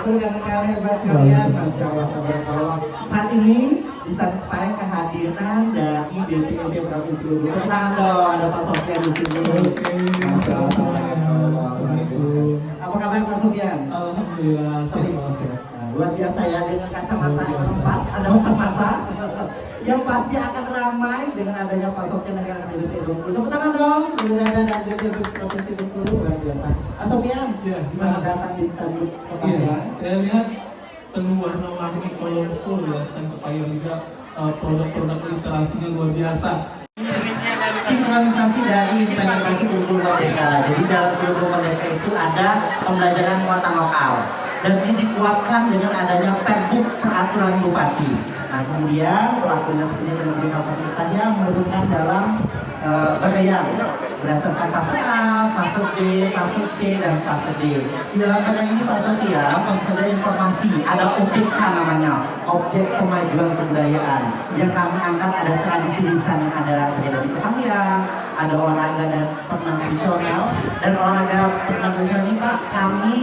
rekan-rekan hebat sekalian, Masya Allah, tabarakallah. Saat ini di Stand Spy kehadiran dari DPRD Provinsi Bogor. Tepuk tangan dong, ada Pak Sofian di sini. Masya Allah, tabarakallah. Apa kabar Pak Sofian? Alhamdulillah. Luar biasa ya, dengan kacamata yang empat, ada 4 mata yang pasti akan ramai dengan adanya Pak Sofian yang akan di Bengkulu. Tepuk tangan dong, ada dan DPRD Provinsi Bengkulu, luar biasa. Pak Sofian, Ya, selamat datang di Stand Pepaya. Saya lihat penuh warna-warni colorful ya, stand Pepaya juga produk-produk literasinya luar biasa. Sinkronisasi dari implementasi kurikulum Merdeka. Jadi dalam kurikulum Merdeka itu ada pembelajaran muatan lokal dan ini dikuatkan dengan adanya Pergub Peraturan Bupati. Nah kemudian selaku Dinas Pendidikan dan Kabupaten saya menurunkan dalam bagian berdasarkan fase A, fase B, fase C, dan fase D. Di dalam bagian ini Pak Sofia, ada informasi, ada OPK namanya, Objek Pemajuan Kebudayaan. Yang kami angkat ada tradisi lisan yang ada di Kepahang, ada olahraga dan perenang tradisional, dan olahraga perenang tradisional ini Pak, kami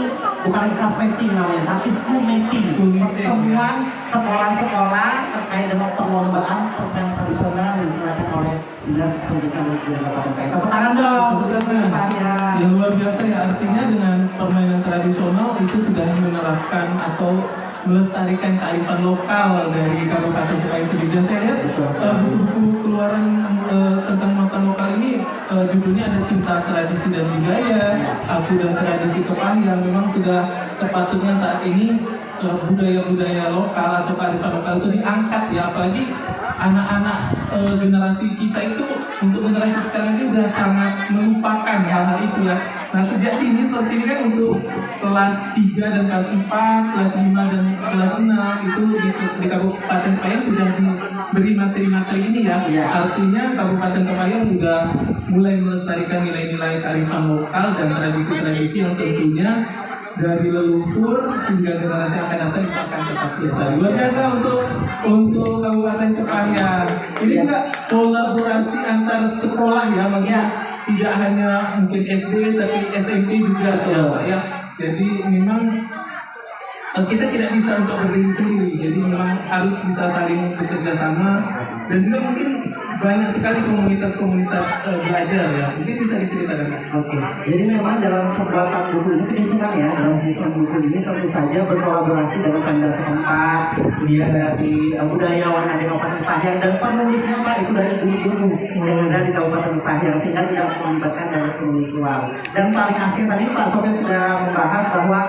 bukan kelas meeting namanya, tapi school meeting, pertemuan sekolah-sekolah terkait dengan perlombaan perenang tradisional yang diselenggarakan oleh Dinas Pendidikan dan Kebudayaan. Tepuk tangan dong untuk Pak ya. Yang luar biasa ya, artinya dengan permainan tradisional itu sudah menerapkan atau melestarikan kearifan lokal dari Kabupaten Pepaya sendiri. Dan saya lihat buku-buku keluaran tentang muatan lokal ini judulnya ada Cinta Tradisi dan Budaya, Aku dan Tradisi Kepahang, yang memang sudah sepatutnya saat ini budaya-budaya lokal atau kearifan lokal itu diangkat ya, apalagi anak-anak generasi kita itu, untuk generasi sekarang ini sudah sangat melupakan hal-hal itu ya. Nah sejak dini seperti ini kan untuk kelas 3 dan kelas 4, kelas 5 dan kelas 6 itu di Kabupaten Pepaya sudah diberi materi-materi ini ya. Artinya Kabupaten Pepaya sudah mulai melestarikan nilai-nilai kearifan lokal dan tradisi-tradisi yang tentunya dari leluhur hingga generasi akan datang itu akan tetap lestari. Luar biasa untuk Kabupaten Pepaya. Ini juga kolaborasi antar sekolah ya, maksudnya tidak hanya mungkin SD tapi SMP juga ya Pak ya. Jadi memang kita tidak bisa untuk berdiri sendiri, jadi memang harus bisa saling bekerja sama, dan juga mungkin banyak sekali komunitas-komunitas belajar ya, mungkin bisa diceritakan. Oke, jadi memang dalam pembuatan buku ini penyusunan ya, dalam penyusunan buku ini tentu saja berkolaborasi dengan Pemda setempat, kemudian dari budayawan ada di Kabupaten Pepaya, dan penulisnya Pak itu dari guru-guru yang ada di Kabupaten Pepaya, sehingga tidak melibatkan dari penulis luar. Dan paling asing tadi Pak Sofian sudah membahas bahwa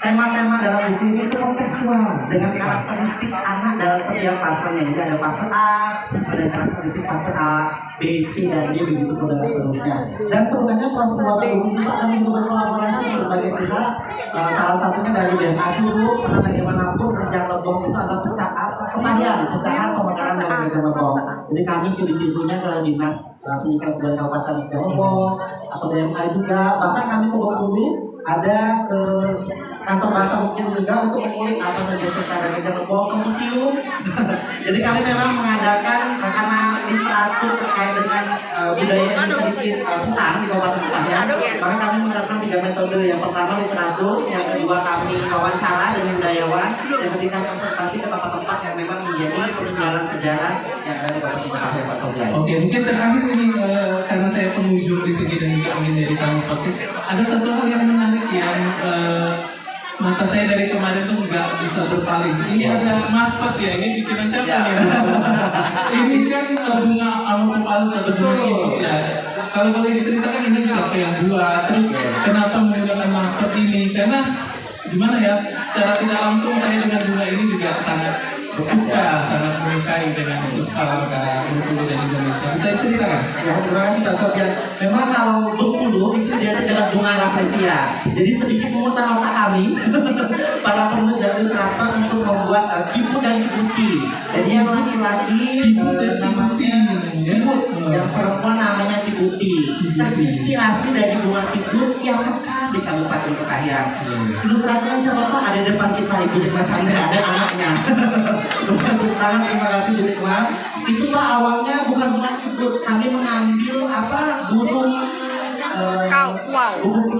tema-tema dalam buku ini itu kontekstual dengan karakteristik anak dalam setiap fasenya. Jadi ada fase A, terus ada karakteristik fase A, B, C, dan D, begitu dan seterusnya. Dan sebenarnya proses pembuatan buku ini kami juga berkolaborasi dengan berbagai pihak. Salah satunya dari BMA dulu, karena bagaimanapun Rejang Lebong itu adalah pecahan pemekaran dari Rejang Lebong. Jadi kami studi-studinya ke Dinas Pendidikan dan Kabupaten Rejang Lebong, atau BMA juga. Bahkan kami ke Bengkulu ada ke kantor bahasa Bengkulu juga untuk mengulik apa saja cerita dari Rejang Lebong ke museum. Jadi kami memang mengadakan karena literatur terkait dengan budaya yang sedikit kurang di Kabupaten Pepaya, maka kami menerapkan 3 metode. Yang pertama literatur, yang kedua kami wawancara dengan budayawan, yang ketiga kami observasi ke tempat-tempat yang memang menjadi peninggalan sejarah yang ada di Kabupaten Pepaya, Pak Sofian. Oke, mungkin terakhir ini karena saya pengunjung di sini dan juga ingin dari tamu podcast, ada satu hal yang menarik yang mata saya dari kemarin tuh nggak bisa berpaling. Ini ada maskot ya, ini bikinan siapa ya? Ini kan bunga amu palsu atau bunga ini ya. Kalau boleh diceritakan ini siapa yang buat, terus kenapa menggunakan maskot ini? Karena gimana ya, secara tidak langsung saya dengan bunga ini juga sangat suka, sangat menyukai dengan warga Bengkulu dan Indonesia. Bisa diceritakan? Ya, terima kasih Pak Sofian. Memang kalau Bengkulu itu dia adalah bunga rafflesia. Jadi sedikit memutar otak kami para penulis dan literatur untuk membuat kiput dan kiputi. Jadi yang laki-laki namanya kiput, yang perempuan namanya kiputi. Terinspirasi dari bunga kiput yang mekar di Kabupaten Pepaya. Ilustratornya siapa Pak? Ada di depan kita, Ibu Dikma Chandra, ada anaknya. Tepuk tangan, terima kasih Bu Dikma. Itu Pak awalnya bukan bunga kiput, kami mengambil burung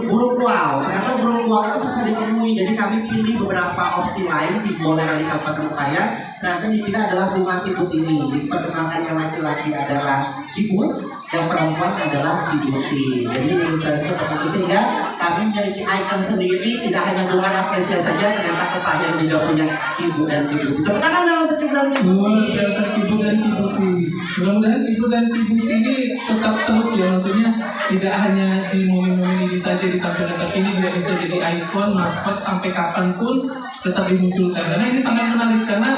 burung kuau. Ternyata burung kuau itu susah ditemui, jadi kami pilih beberapa opsi lain simbol yang ada di Kabupaten Petayan. Ternyata dipilih adalah bunga kibut ini. Diperkenalkan yang laki-laki adalah kibut, yang perempuan adalah kibuti. Jadi seperti itu, sehingga kami memiliki ikon sendiri, tidak hanya bunga apresiasi saja, ternyata Kepayang juga punya kibut dan kibuti. Tepuk tangan dong untuk kibut dan kibuti. Kibut dan kibuti. Mudah-mudahan kibut dan kibuti ini tetap terus ya, maksudnya tidak hanya di momen-momen ini saja ditampilkan, tapi ini juga bisa jadi ikon, maskot sampai kapanpun tetap dimunculkan. Karena ini sangat menarik, karena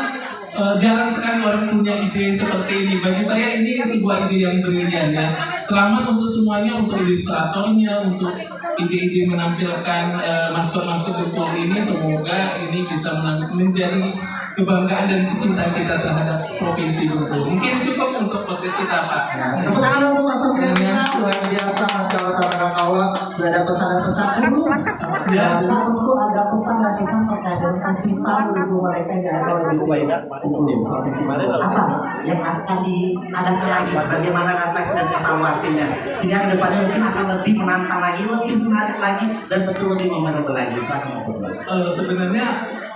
jarang sekali orang punya ide seperti ini. Bagi saya ini sebuah ide yang brilian ya. Selamat untuk semuanya, untuk ilustratornya, untuk ide-ide menampilkan maskot-maskot Bengkulu ini. Semoga ini bisa menjadi kebanggaan dan kecintaan kita terhadap provinsi Bengkulu. Mungkin cukup untuk podcast kita, Pak. Ya, tepuk tangan untuk Mas Sofian kita, luar biasa, Masya Allah, tabarakallah. Sudah ada pesan dan pesan. Ya, tentu ada pesan dan pesan terkait dengan festival ibu mereka yang ada oleh Ibu Waida. Apa yang akan diadakan lagi? Bagaimana refleksi dan evaluasinya? Sehingga kedepannya mungkin akan lebih menantang lagi, lebih menarik lagi, dan tentu lebih memorable lagi. Silakan Mas Sofian. Sebenarnya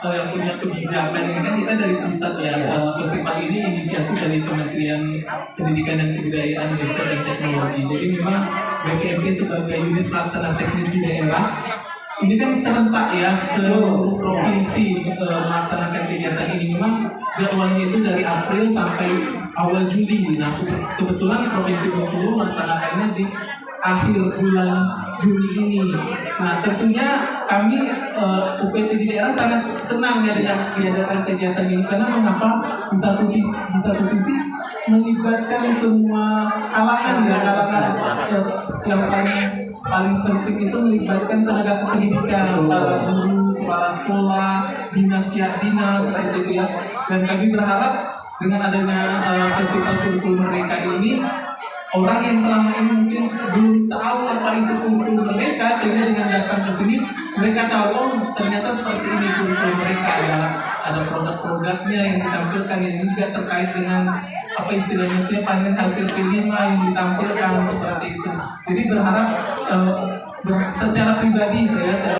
yang punya kebijakan ini kan kita dari pusat ya. Festival ini inisiasi dari Kementerian Pendidikan dan Kebudayaan, Riset dan Teknologi. Jadi memang BPMP sebagai unit pelaksana teknis di daerah ini kan serentak ya, seluruh provinsi melaksanakan kegiatan ini. Memang jadwalnya itu dari April sampai awal Juli. Nah, kebetulan Provinsi Bengkulu melaksanakannya di akhir bulan Juli ini. Nah, tentunya kami UPT di daerah sangat senang ya dengan diadakan kegiatan ini, karena mengapa di satu sisi melibatkan semua kalangan ya, kalangan yang paling penting itu melibatkan tenaga kependidikan, para guru, kepala sekolah, pihak dinas seperti itu ya. Dan kami berharap dengan adanya festival kurikulum mereka ini, orang yang selama ini mungkin belum tahu apa itu kurikulum mereka, sehingga dengan datang ke sini mereka tahu, oh ternyata seperti ini kurikulum mereka, ada produk-produknya yang ditampilkan, yang juga terkait dengan apa istilahnya itu ya, panen hasil P5 yang ditampilkan seperti itu. Jadi berharap secara pribadi saya